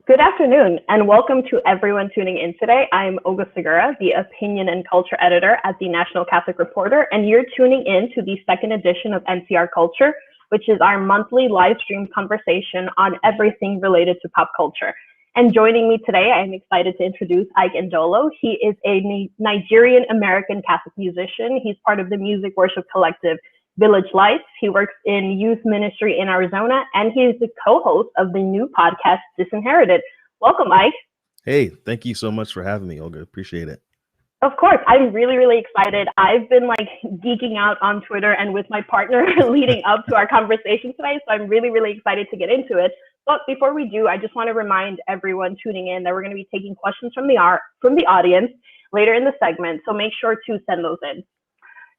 Good afternoon, and welcome to everyone tuning in today. I'm Olga Segura, the Opinion and Culture Editor at the National Catholic Reporter, and you're tuning in to the second edition of NCR Culture, which is our monthly live stream conversation on everything related to pop culture. And joining me today, I'm excited to introduce Ike Ndolo. He is a Nigerian American Catholic musician. He's part of the music worship collective Village Lights. He works in youth ministry in Arizona, and he is the co-host of the new podcast, Disinherited. Welcome, Ike. Hey, thank you so much for having me, Olga. Appreciate it. Of course, I'm really excited. I've been geeking out on Twitter and with my partner leading up to our conversation today, so I'm really excited to get into it. But before we do, I just want to remind everyone tuning in that we're going to be taking questions from the audience later in the segment, so make sure to send those in.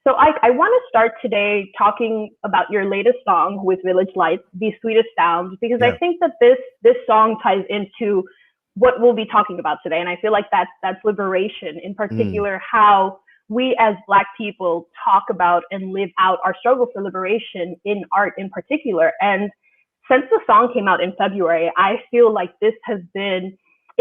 So I want to start today talking about your latest song with Village Lights, The Sweetest Sound, because I think that this song ties into what we'll be talking about today. And I feel like that's liberation, in particular, how we as Black people talk about and live out our struggle for liberation in art in particular. And since the song came out in February, I feel like it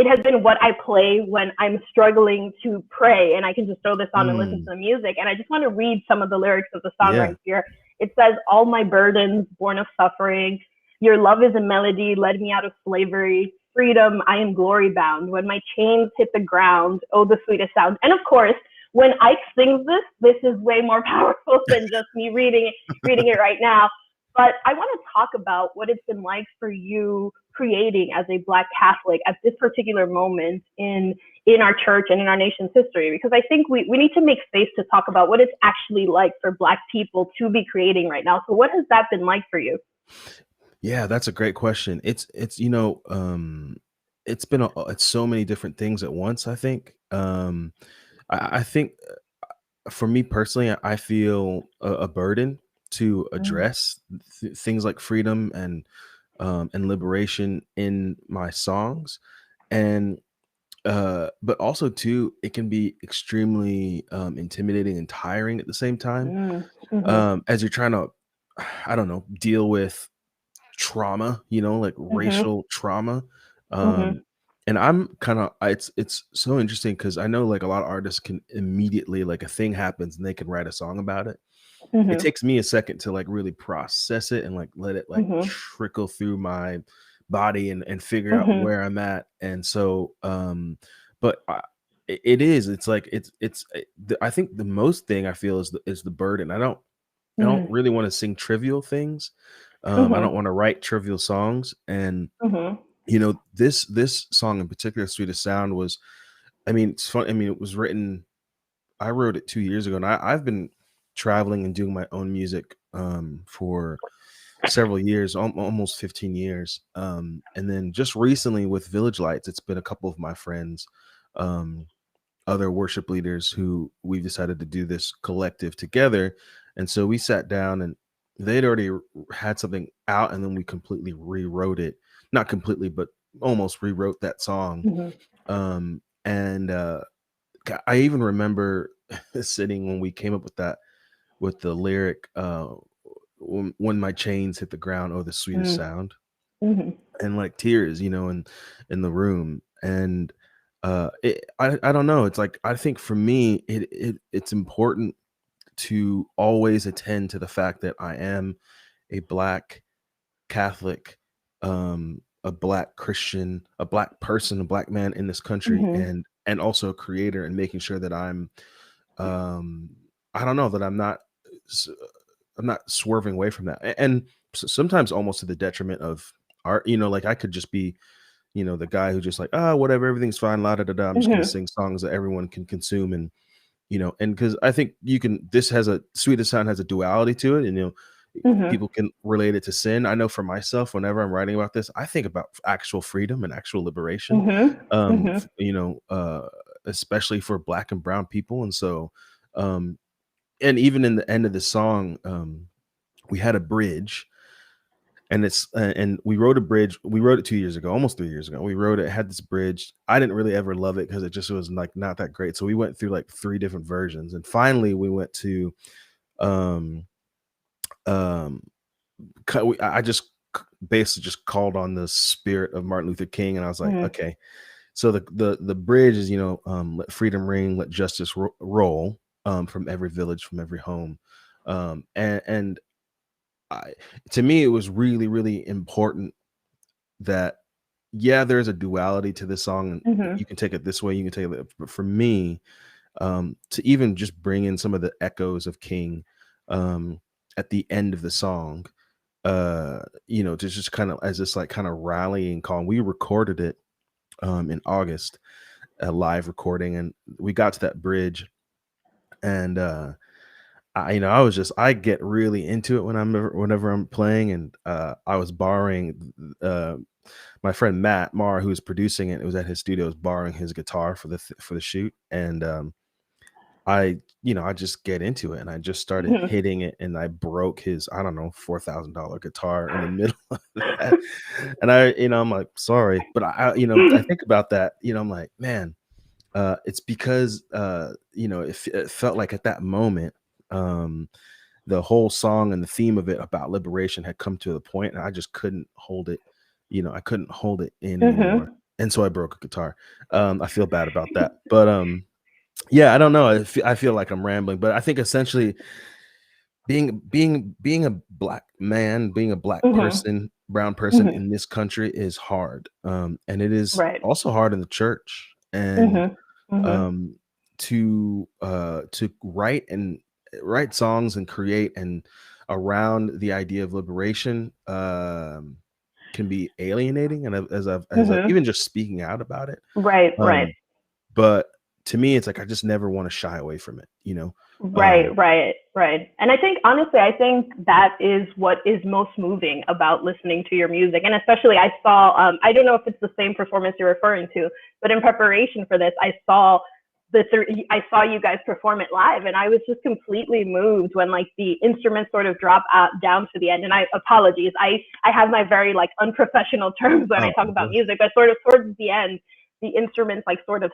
has been what I play when I'm struggling to pray, and I can just throw this on and listen to the music. And I just want to read some of the lyrics of the song right here. It says, "All my burdens, born of suffering, your love is a melody, led me out of slavery. Freedom, I am glory bound. When my chains hit the ground, oh, the sweetest sound." And of course, when Ike sings this is way more powerful than just me reading it right now. But I want to talk about what it's been like for you creating as a Black Catholic at this particular moment in our church and in our nation's history, because I think we need to make space to talk about what it's actually like for Black people to be creating right now. So what has that been like for you? Yeah, that's a great question. It's it's so many different things at once, I think. I think for me personally, I feel a burden to address things like freedom and liberation in my songs, and but also too, it can be extremely intimidating and tiring at the same time, as you're trying to, I don't know, deal with trauma, like racial trauma. And I'm kind of, it's so interesting because I know like a lot of artists can immediately, like a thing happens and they can write a song about it. It takes me a second to like really process it and like let it like trickle through my body and figure out where I'm at. And so but I think the most thing I feel is the burden. I don't really want to sing trivial things. I don't want to write trivial songs. And this song in particular, Sweetest Sound, was, I mean, it's fun. I mean, it was written, I wrote it 2 years ago, and I've been traveling and doing my own music for several years, almost 15 years. And then just recently with Village Lights, it's been a couple of my friends, other worship leaders, who we've decided to do this collective together. And so we sat down, and they'd already had something out, and then we completely rewrote it. Not completely, but almost rewrote that song. And I even remember sitting when we came up with that, with the lyric, when my chains hit the ground, oh, the sweetest sound, and like tears, in the room. And I don't know. It's like, I think for me, it's important to always attend to the fact that I am a Black Catholic, a Black Christian, a Black person, a Black man in this country, and also a creator, and making sure that I'm, I don't know, that I'm not swerving away from that. And sometimes almost to the detriment of art, like I could just be, the guy who just like, whatever, everything's fine, la da da da. I'm just gonna sing songs that everyone can consume. And, and because I think this has a Sweetest Sound has a duality to it. And, people can relate it to sin. I know for myself, whenever I'm writing about this, I think about actual freedom and actual liberation, especially for Black and brown people. And so, and even in the end of the song, we had a bridge, and and we wrote a bridge. We wrote it 2 years ago, almost 3 years ago. We wrote it, had this bridge. I didn't really ever love it because it just was like not that great. So we went through like 3 different versions, and finally we went to, I just basically just called on the spirit of Martin Luther King, and I was like, okay. So the bridge is, let freedom ring, let justice roll, from every village, from every home, and to me, it was really, really important that, there's a duality to this song, and you can take it this way, you can take it, but for me, to even just bring in some of the echoes of King, at the end of the song, to just kind of as this like kind of rallying call. We recorded it in August, a live recording, and we got to that bridge, and I get really into it whenever I'm playing, and I was borrowing my friend Matt Marr, who was producing it. It was at his studio, was borrowing his guitar for the shoot, and I just get into it, and I just started hitting it, and I broke his, I don't know, $4,000 guitar in the middle of that. And I'm like, sorry, but I think about that, I'm like, man, it's because, it felt like at that moment, the whole song and the theme of it about liberation had come to the point, and I just couldn't hold it. I couldn't hold it in anymore. And so I broke a guitar. I feel bad about that, but, yeah, I don't know. I feel like I'm rambling, but I think essentially being a black man, being a black person, brown person in this country is hard. And it is also hard in the church. And to write songs and create and around the idea of liberation can be alienating. And as I've even just speaking out about it. Right. But to me, it's like, I just never want to shy away from it, Right. And I think, honestly, that is what is most moving about listening to your music. And especially I saw, I don't know if it's the same performance you're referring to, but in preparation for this, I saw you guys perform it live, and I was just completely moved when like the instruments sort of drop out down to the end. And apologies, I have my very like unprofessional terms when I talk about music, but sort of towards the end, the instruments like sort of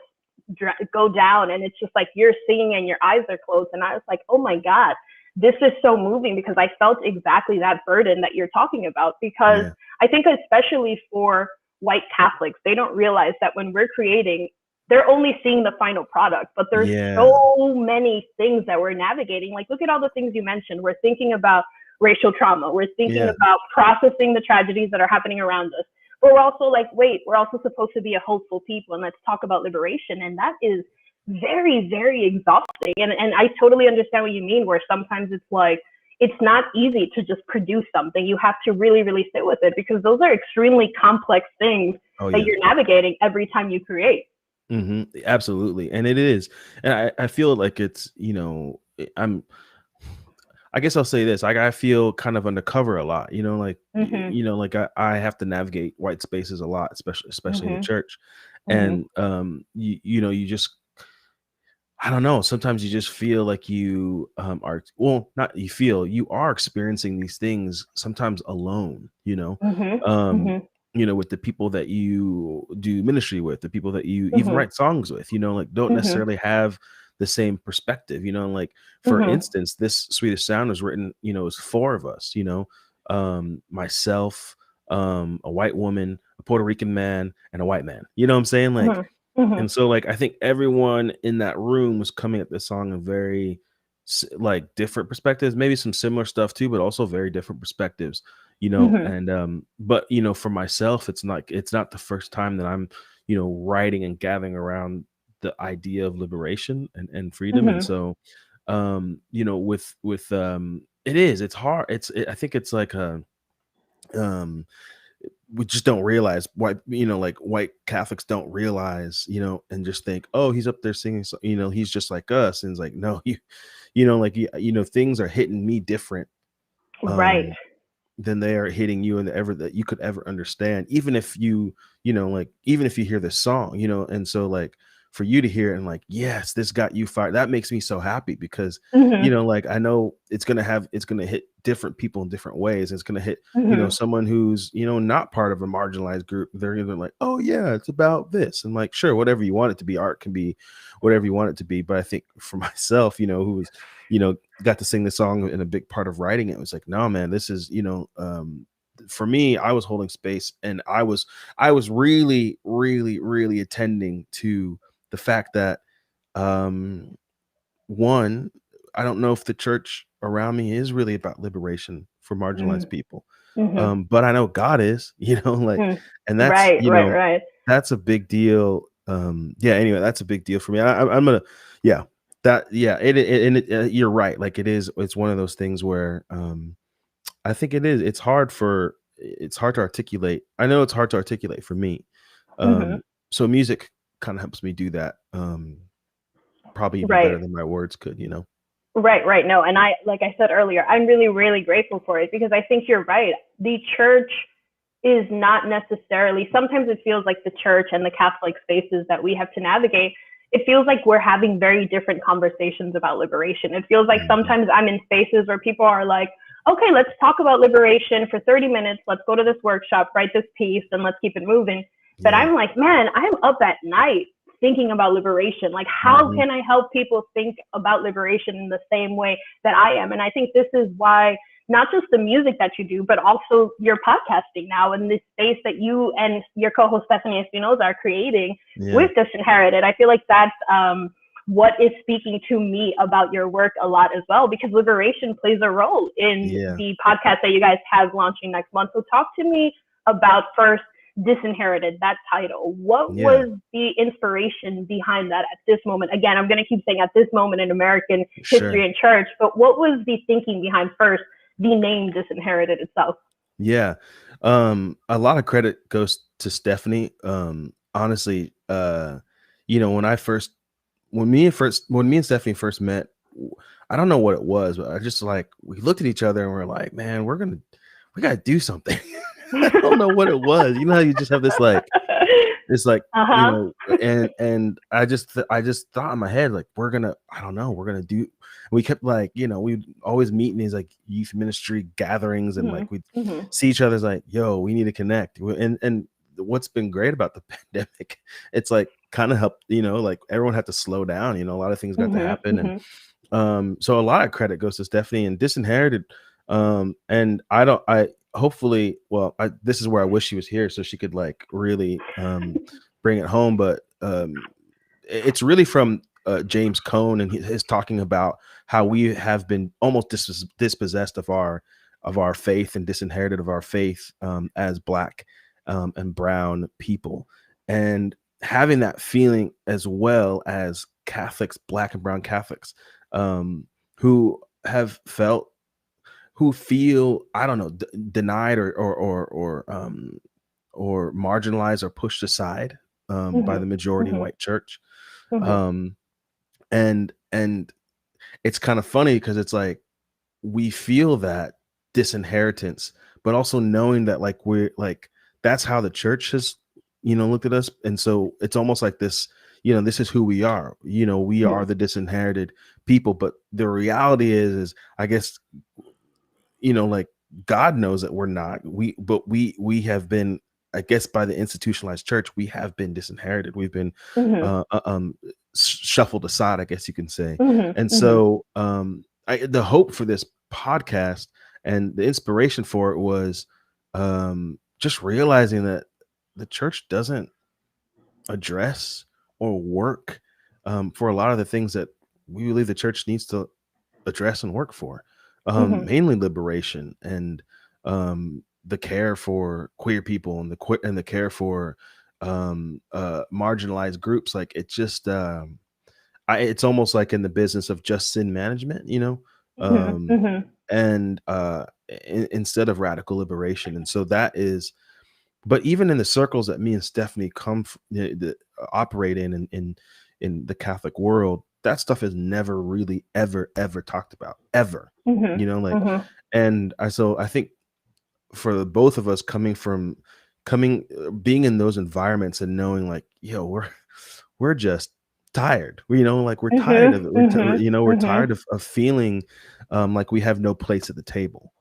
go down, and it's just like you're singing and your eyes are closed, and I was like, oh my God, this is so moving, because I felt exactly that burden that you're talking about. Because I think especially for white Catholics, they don't realize that when we're creating, they're only seeing the final product, but there's so many things that we're navigating. Like, look at all the things you mentioned. We're thinking about racial trauma. We're thinking about processing the tragedies that are happening around us. But we're also like, wait, we're also supposed to be a hopeful people, and let's talk about liberation. And that is very, very exhausting. And I totally understand what you mean, where sometimes it's like, it's not easy to just produce something. You have to really, really sit with it, because those are extremely complex things that you're navigating every time you create. Absolutely. And it is. And I feel like it's, I guess I'll say this, like, I feel kind of undercover a lot, like, like I have to navigate white spaces a lot, especially in the church. And, you just, I don't know, sometimes you just feel like you you are experiencing these things sometimes alone, with the people that you do ministry with, the people that you even write songs with, like don't necessarily have the same perspective, like, for instance, this Swedish Sound was written, it was 4 of us, myself, a white woman, a Puerto Rican man, and a white man, you know what I'm saying? Like, and so, like, I think everyone in that room was coming at this song in very like different perspectives, maybe some similar stuff too, but also very different perspectives, and but for myself, it's not the first time that I'm writing and gathering around the idea of liberation and freedom. And so with it's hard. I think it's like we just don't realize why, like white Catholics don't realize, and just think, oh, he's up there singing, so, he's just like us. And it's like, no, like, things are hitting me different, than they are hitting you, and that you could ever understand, even if you hear this song, and so, like, for you to hear it and like, yes, this got you fired, that makes me so happy, because like, I know it's gonna hit different people in different ways. It's gonna hit someone who's not part of a marginalized group. They're either like, oh yeah, it's about this, and like, sure, whatever you want it to be, art can be whatever you want it to be. But I think for myself, who was got to sing the song, and a big part of writing it was like, no man, this is for me, I was holding space, and I was really, really, really attending to the fact that, one, I don't know if the church around me is really about liberation for marginalized people. Mm-hmm. But I know God is, like, Mm. and that's, Right, right, right. that's a big deal. Yeah, anyway, that's a big deal for me. I'm gonna, yeah, you're right. Like, it's one of those things where, I think it's hard to articulate. I know it's hard to articulate for me. Mm-hmm. So music kind of helps me do that. Probably even better Right. than my words could, Right, right. No, and like I said earlier, I'm really, really grateful for it because I think you're right. The church is not necessarily, sometimes it feels like the church and the Catholic spaces that we have to navigate, it feels like we're having very different conversations about liberation. It feels like Mhm. sometimes I'm in spaces where people are like, okay, let's talk about liberation for 30 minutes. Let's go to this workshop, write this piece, and let's keep it moving. But Yeah. I'm like, man, I'm up at night thinking about liberation. Like, how Mhm. can I help people think about liberation in the same way that I am? And I think this is why not just the music that you do, but also your podcasting now in this space that you and your co-host Stephanie Espinoza are creating Yeah. with Disinherited. I feel like that's what is speaking to me about your work a lot as well, because liberation plays a role in Yeah. the podcast that you guys have launching next month. So talk to me about first Disinherited, that title. What Yeah. was the inspiration behind that at this moment? Again, I'm going to keep saying at this moment in American history Sure. and church, but what was the thinking behind first the name Disinherited itself? Yeah. A lot of credit goes to Stephanie. Honestly, when me and Stephanie first met, I don't know what it was, but I just, like, we looked at each other and we're like, man, we gotta do something. I don't know what it was. You know how you just have this, like, it's like, Uh-huh. and I just thought in my head, like, I don't know, we're gonna do. We kept, like, we'd always meet in these, like, youth ministry gatherings, and, like, we'd Mm-hmm. see each other's like, yo, we need to connect. And what's been great about the pandemic, it's like kind of helped, like, everyone had to slow down, a lot of things got to Mm-hmm. happen. And Mm-hmm. so a lot of credit goes to Stephanie and Disinherited. And I don't, I hopefully, well, this is where I wish she was here so she could, like, really bring it home. But it's really from James Cone, and his talking about how we have been almost dispossessed of our faith, and disinherited of our faith, as Black and brown people, and having that feeling, as well as Catholics, Black and brown Catholics, who have felt, who feel, I don't know, denied, or marginalized, or pushed aside by the majority Mm-hmm. white church. Mm-hmm. um and it's kind of funny because it's like we feel that disinheritance, but also knowing that, like, we're like, that's how the church has, looked at us. And so it's almost like this, this is who we are. We are the disinherited people. But the reality is I guess, like, God knows that we're not. We have been, I guess, by the institutionalized church, we have been disinherited. We've been Mm-hmm. shuffled aside, I guess you can say. And Mm-hmm. Mm-hmm. so the hope for this podcast and the inspiration for it was just realizing that the church doesn't address or work for a lot of the things that we believe the church needs to address and work for, Mm-hmm. mainly liberation, and the care for queer people, and the care for marginalized groups. Like, it just it's almost like in the business of just sin management, Mm-hmm. um, Mm-hmm. and instead of radical liberation. And so that is, but even in the circles that me and Stephanie operate in the Catholic world, that stuff is never really ever talked about, ever. Like, Mm-hmm. and I think for the both of us, being in those environments and knowing, like, yo, we're just tired. Like, we're tired of it. Mm-hmm. Mm-hmm. We're Mm-hmm. tired of feeling like we have no place at the table.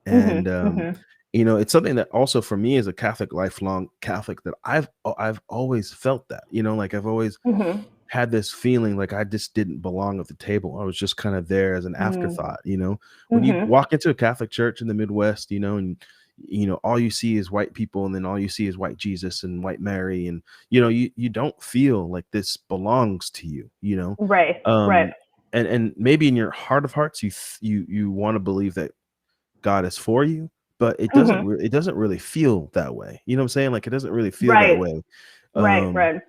And Mm-hmm. Mm-hmm. it's something that also, for me, as a Catholic, lifelong Catholic, that I've always felt that, like, I've always Mm-hmm. had this feeling like I just didn't belong at the table. I was just kind of there as an Mm-hmm. afterthought. When you Mm-hmm. walk into a Catholic church in the Midwest, and all you see is white people, and then all you see is white Jesus and white Mary, and you don't feel like this belongs to you, Right. Right. um and maybe in your heart of hearts you want to believe that God is for you, but it doesn't really feel that way. You know what I'm saying? Like, it doesn't really feel that Right. way. Right. Um, Right.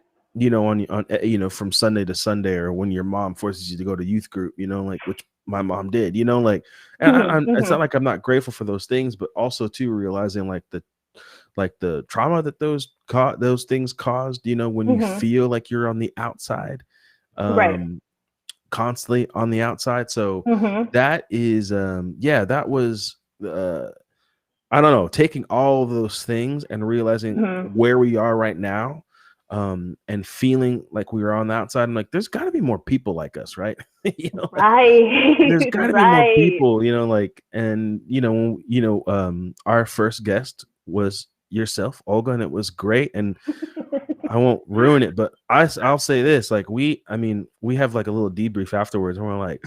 on from Sunday to Sunday, or when your mom forces you to go to youth group, like, which my mom did, like, and it's not like I'm not grateful for those things, but also too realizing like the trauma that those things caused, when you feel like you're on the outside, Right. constantly on the outside. So Mhm. that is, that was, I don't know, taking all of those things and realizing Mhm. where we are right now, and feeling like we were on the outside. I'm like, there's got to be more people like us, right? Like, there's Right. got to be more Right. people, like, and our first guest was yourself, Olga, and it was great. And I won't ruin it, but I'll say this: like, we have like a little debrief afterwards, and we're like,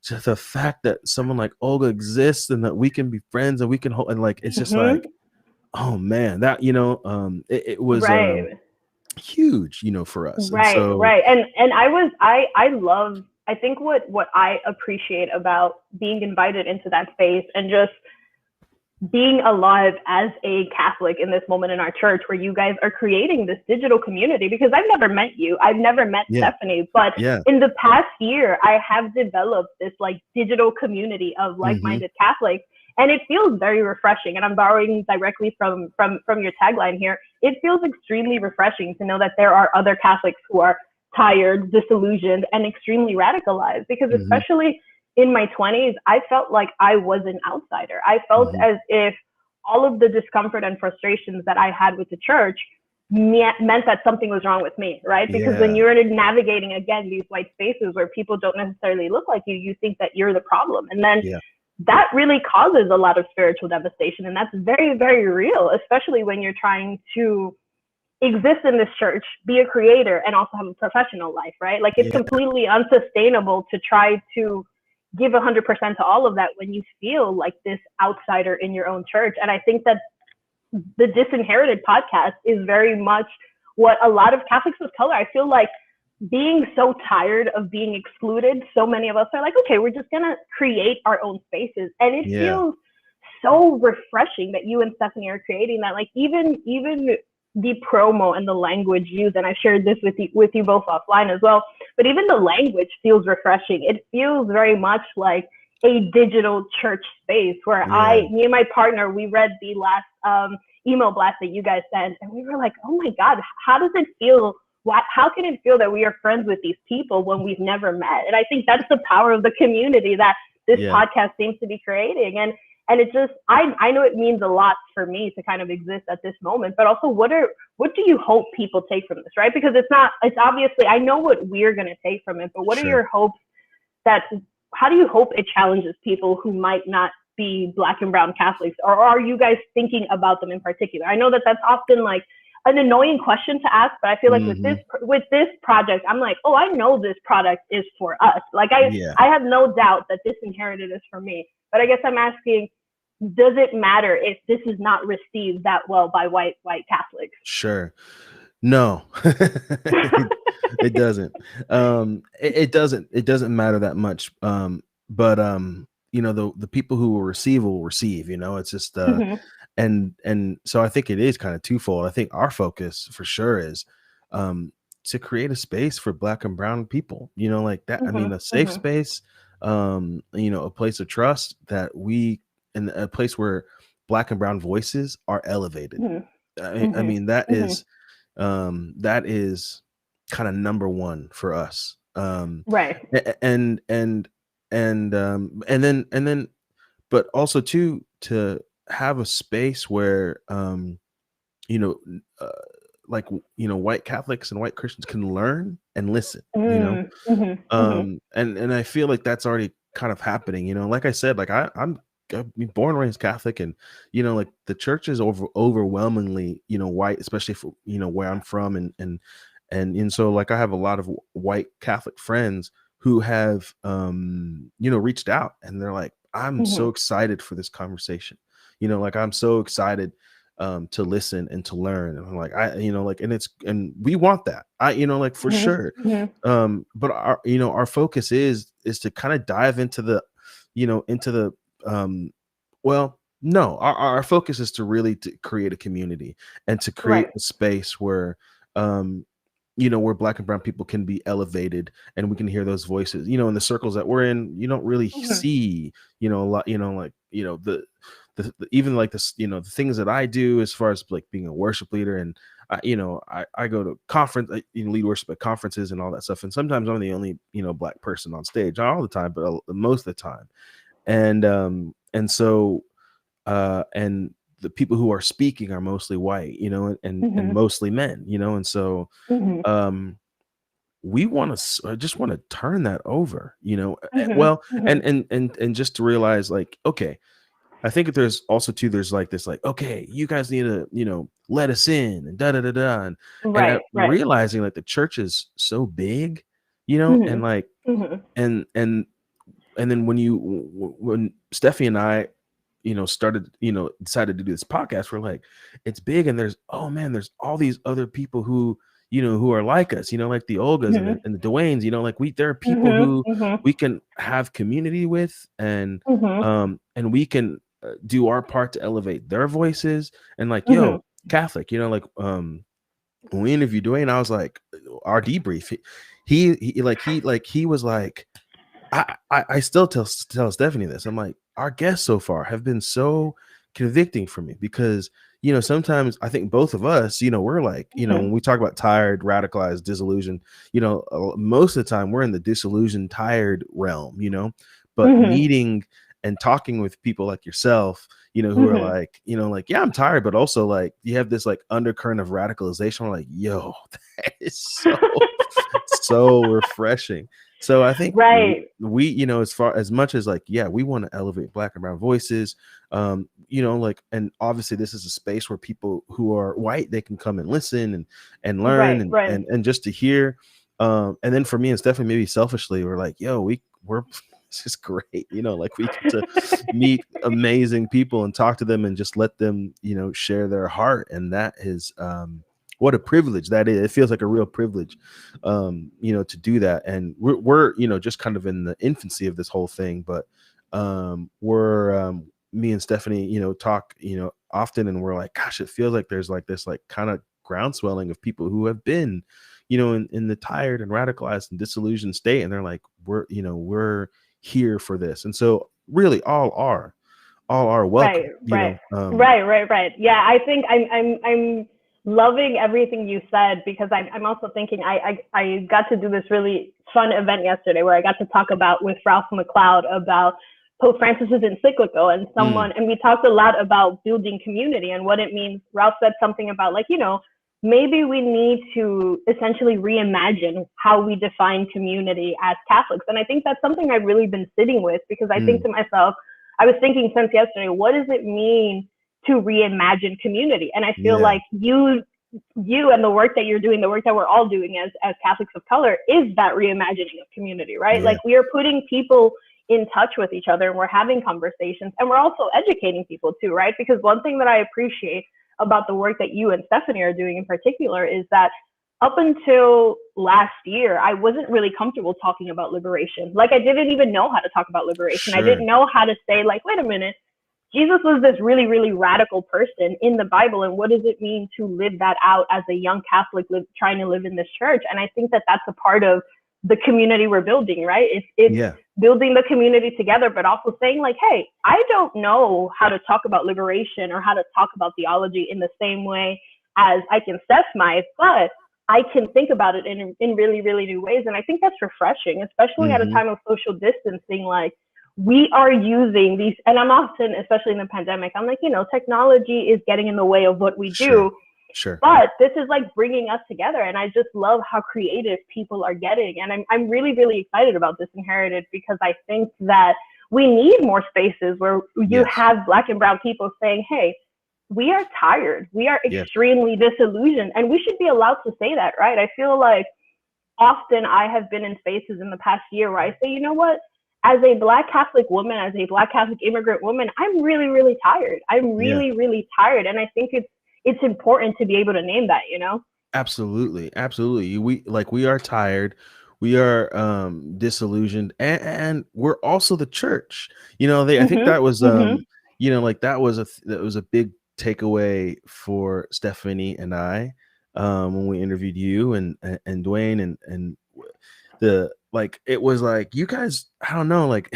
just the fact that someone like Olga exists, and that we can be friends, and we can hold, and like, it's just like, Mhm. oh man, that it was Right. huge, for us, and Right. so Right. And I love, I think what I appreciate about being invited into that space and just being alive as a Catholic in this moment in our church, where you guys are creating this digital community, because I've never met you. I've never met yeah, Stephanie, but yeah, in the past year, I have developed this like digital community of hmm, like-minded Catholics. And it feels very refreshing. And I'm borrowing directly from your tagline here. It feels extremely refreshing to know that there are other Catholics who are tired, disillusioned, and extremely radicalized. Because hmm, especially in my 20s, I felt like I was an outsider. I felt hmm, as if all of the discomfort and frustrations that I had with the church meant that something was wrong with me, right? Because when yeah, you're navigating, again, these white spaces where people don't necessarily look like you think that you're the problem. And then yeah, that really causes a lot of spiritual devastation. And that's very, very real, especially when you're trying to exist in this church, be a creator, and also have a professional life, right? Like, it's yeah, completely unsustainable to try to give 100% to all of that when you feel like this outsider in your own church. And I think that the Disinherited podcast is very much what a lot of Catholics of color, I feel like, being so tired of being excluded, so many of us are like, okay, we're just gonna create our own spaces. And it yeah, feels so refreshing that you and Stephanie are creating that. Like, even the promo and the language used, and I shared this with you both offline as well, but even the language feels refreshing. It feels very much like a digital church space where yeah, me and my partner, we read the last email blast that you guys sent, and we were like, oh my God, how does it feel? How can it feel that we are friends with these people when we've never met? And I think that's the power of the community that this yeah, podcast seems to be creating. And it just, I know it means a lot for me to kind of exist at this moment, but also what do you hope people take from this, right? Because it's obviously, I know what we're going to take from it, but what are sure, your hopes that, how do you hope it challenges people who might not be Black and brown Catholics, or are you guys thinking about them in particular? I know that that's often like an annoying question to ask, but I feel like hmm, with this project, I'm like, oh, I know this product is for us. Like, yeah, I have no doubt that Disinherited is for me. But I guess I'm asking, does it matter if this is not received that well by white Catholics? sure. No, it doesn't. It doesn't matter that much. But the people who will receive. It's just Mhm. and so I think it is kind of twofold. I think our focus for sure is um to create a space for Black and brown people. Like that. I mean, Mhm. a safe Mhm. space. A place of trust and a place where Black and brown voices are elevated. Mhm. I Mhm. mean, Mhm. that is kind of number one for us. Right. And then but also too, to have a space where you know uh, like white Catholics and white Christians can learn and listen. Mm. Mhm. Mhm. And I feel like that's already kind of happening. Like I said, like I've been born and raised Catholic, and like the church is overwhelmingly white, especially for where I'm from, and so like I have a lot of white Catholic friends who have reached out, and they're like, I'm so Mhm. excited for this conversation. like I'm so excited to listen and to learn. And I'm like, and we want that. Like for sure. But our focus is to kind of dive into the, well, no, our focus is to really to create a community and to create a space where, where Black and brown people can be elevated and we can hear those voices, in the circles that we're in. You don't really see, a lot, even like this, the things that I do as far as like being a worship leader. And I go to conference, lead worship at conferences and all that stuff. And sometimes I'm the only, Black person on stage, not all the time, but most of the time. And so, and the people who are speaking are mostly white, and mostly men, and so, we just want to turn that over, well, and just to realize like, okay, I think there's also too, there's like this, like, okay, you guys need to, let us in and da da da da. And realizing like the church is so big, and like, and then when Steffi and I, started, decided to do this podcast, we're like, it's big. And there's there's all these other people who, who are like us, like the Olgas and the Dwaynes, like there are people who we can have community with, and we can do our part to elevate their voices. And like, yo, Catholic, like, when we interviewed Dwayne, I was like, our debrief, he was like, I still tell Stephanie this. I'm like, our guests so far have been so convicting for me because, sometimes I think both of us, we're like, when we talk about tired, radicalized, disillusioned, most of the time we're in the disillusioned, tired realm, but meeting and talking with people like yourself, who are like, like, yeah, I'm tired, but also like you have this like undercurrent of radicalization. I'm like, yo, that is so refreshing. So I think we, as far as much as like, yeah, we want to elevate Black and brown voices, like, and obviously this is a space where people who are white, they can come and listen and learn and just to hear. And then for me and Stephanie, maybe selfishly, we're like, yo, we're this is great, like we get to meet amazing people and talk to them and just let them, share their heart. And that is, what a privilege that is. It feels like a real privilege, to do that. And we're, just kind of in the infancy of this whole thing, but we're me and Stephanie, talk, often, and we're like, gosh, it feels like there's like this like kind of groundswelling of people who have been, in the tired and radicalized and disillusioned state. And they're like, we're here for this. And so really all are welcome. Right. Yeah, I think I'm loving everything you said, because I'm also thinking I got to do this really fun event yesterday where I got to talk about with Ralph McLeod about Pope Francis's encyclical, and and we talked a lot about building community and what it means. Ralph said something about like, maybe we need to essentially reimagine how we define community as Catholics. And I think that's something I've really been sitting with, because I think to myself, I was thinking since yesterday, what does it mean to reimagine community? And I feel like you and the work that you're doing, the work that we're all doing as Catholics of color, is that reimagining of community, right? Like we are putting people in touch with each other, and we're having conversations, and we're also educating people too, right? Because one thing that I appreciate about the work that you and Stephanie are doing in particular is that up until last year, I wasn't really comfortable talking about liberation. Like I didn't even know how to talk about liberation. I didn't know how to say like, wait a minute, Jesus was this really, really radical person in the Bible. And what does it mean to live that out as a young Catholic trying to live in this church? And I think that that's a part of the community we're building, right? It's building the community together, but also saying like, hey, I don't know how to talk about liberation or how to talk about theology in the same way as Ike and Steph might, but I can think about it in really, really new ways. And I think that's refreshing, especially at a time of social distancing. Like we are using these, and I'm often, especially in the pandemic, I'm like, technology is getting in the way of what we do. Sure. But this is like bringing us together. And I just love how creative people are getting. And I'm really, really excited about Disinherited, because I think that we need more spaces where you have Black and brown people saying, hey, we are tired. We are extremely disillusioned. And we should be allowed to say that, right? I feel like often I have been in spaces in the past year where I say, you know what? as a Black Catholic woman, as a Black Catholic immigrant woman, I'm really, really tired. I'm really, really tired. And I think it's important to be able to name that, you know? Absolutely. Absolutely. We are tired. We are disillusioned, and we're also the church. I think that was that was a big takeaway for Stephanie and I when we interviewed you and Dwayne and it was like, you guys, I don't know, like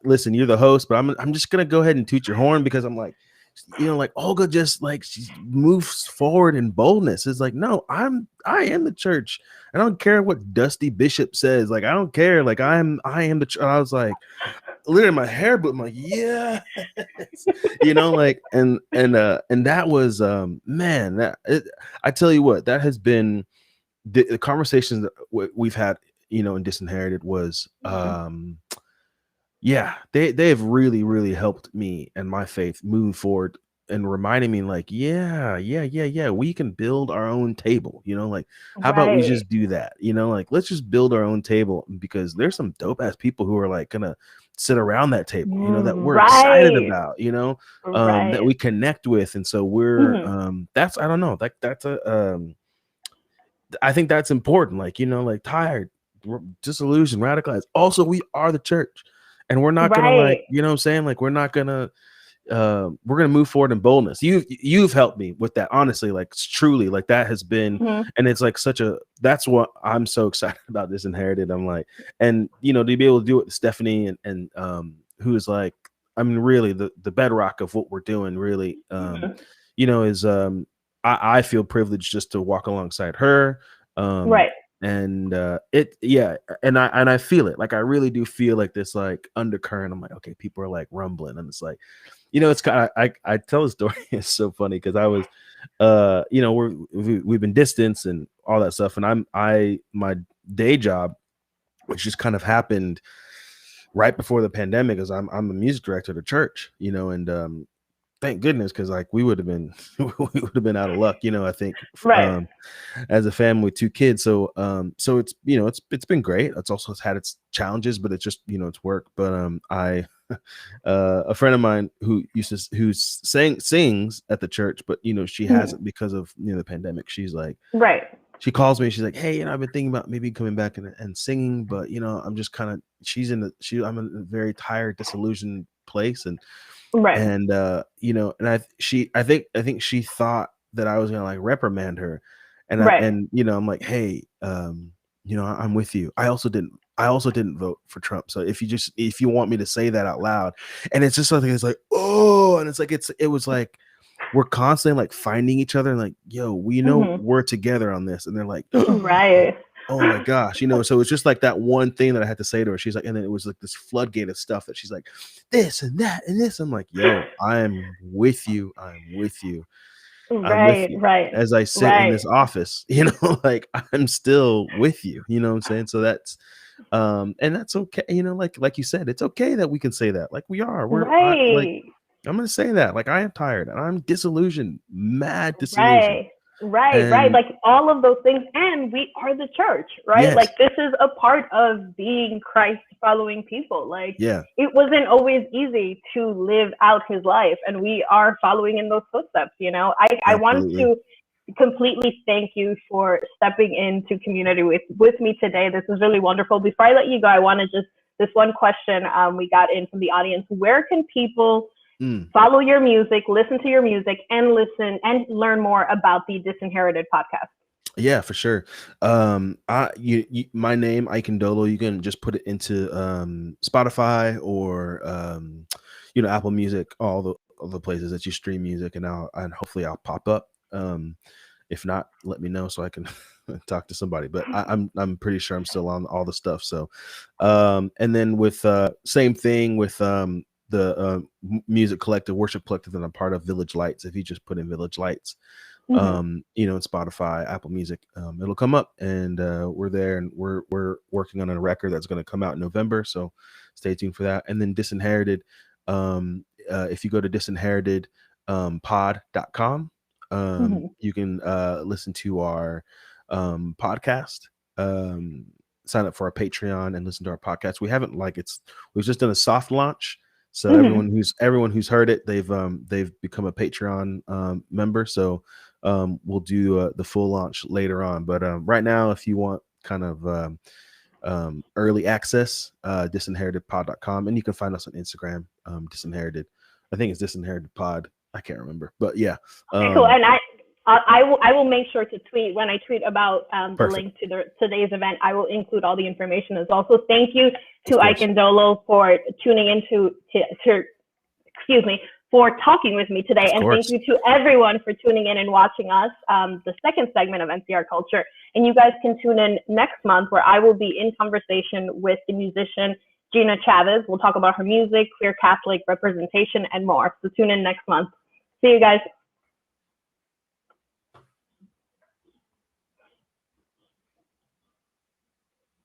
listen, you're the host, but I'm just gonna go ahead and toot your horn, because I'm like, like Olga just like she moves forward in boldness. It's like, no, I am the church. I don't care what Dusty Bishop says. Like, I don't care. Like, I am the church. I was like, literally my hair, but I'm like, yeah, and that was man, I tell you what, that has been the conversations that we've had, in Disinherited was they have really, really helped me and my faith moving forward, and reminding me, like, we can build our own table, like, how about we just do that, like, let's just build our own table, because there's some dope ass people who are like gonna sit around that table, that we're excited about, that we connect with. And so we're that's, I don't know, like, that's I think that's important, like, like, tired, disillusioned, radicalized. Also, we are the church, and we're not gonna, like, what I'm saying, like, we're gonna move forward in boldness. You've helped me with that, honestly, like, truly, like, that has been, and it's like that's what I'm so excited about Disinherited. I'm like, and to be able to do it with Stephanie and who's like, I mean, really the bedrock of what we're doing, really, is I feel privileged just to walk alongside her. And and I feel it. Like, I really do feel like this, like, undercurrent. I'm like, okay, people are like rumbling, and it's like, it's kind of, I tell a story. It's so funny, because I was we've been distanced and all that stuff, and my day job, which just kind of happened right before the pandemic, is I'm a music director at a church, and thank goodness, because, like, we would have been out of luck, I think, as a family with 2 kids. So so it's it's been great. It's also had its challenges, but it's just, it's work. But I a friend of mine who sings at the church, but she hasn't, because of the pandemic. She's like, she calls me, she's like, hey, I've been thinking about maybe coming back and singing, but I'm just kind of, I'm in a very tired, disillusioned place, and I think she thought that I was gonna, like, reprimand her, and I'm like, hey, I'm with you. I also didn't vote for Trump. So if you want me to say that out loud, and it's just something, it's like, oh, and it's like, it was like, we're constantly, like, finding each other, and like, yo, we know we're together on this, and they're like, oh my gosh, so it's just like that one thing that I had to say to her. She's like, and then it was like this floodgate of stuff that she's like, this and that and this. I'm like, yo, I'm with you. I'm with you. I'm with you. As I sit in this office, like, I'm still with you, you know what I'm saying? So that's, and that's okay. Like you said, it's okay that we can say that. Like, we are, like, I'm going to say that, like, I am tired and I'm disillusioned, mad disillusioned. Right. Like, all of those things. And we are the church, right? Yes. Like, this is a part of being Christ following people. Like, it wasn't always easy to live out his life, and we are following in those footsteps. I want to completely thank you for stepping into community with me today. This is really wonderful. Before I let you go, I want to just, this one question we got in from the audience: where can people follow your music, listen to your music, and listen and learn more about the Disinherited podcast? Yeah, for sure. My name, Ike Ndolo, you can just put it into Spotify or Apple Music, all the places that you stream music, and hopefully I'll pop up. If not, let me know so I can talk to somebody. But I'm pretty sure I'm still on all the stuff. So and then with same thing with the music collective, worship collective that I'm part of, Village Lights. If you just put in Village Lights, in Spotify, Apple Music, it'll come up, and we're there, and we're working on a record that's going to come out in November. So stay tuned for that. And then Disinherited, if you go to disinherited pod.com, you can listen to our podcast. sign up for our Patreon and listen to our podcast. We haven't we've just done a soft launch. So everyone who's heard it, they've become a Patreon member. So we'll do the full launch later on. But right now, if you want kind of early access, disinheritedpod.com, and you can find us on Instagram, Disinherited. I think it's Disinherited Pod. I can't remember, but yeah. Okay, cool. And I will make sure to tweet when I tweet about the link to today's event. I will include all the information as well. So thank you to Ike Ndolo for tuning into for talking with me today, and thank you to everyone for tuning in and watching us. The second segment of NCR Culture, and you guys can tune in next month where I will be in conversation with the musician Gina Chavez. We'll talk about her music, queer Catholic representation, and more. So tune in next month. See you guys.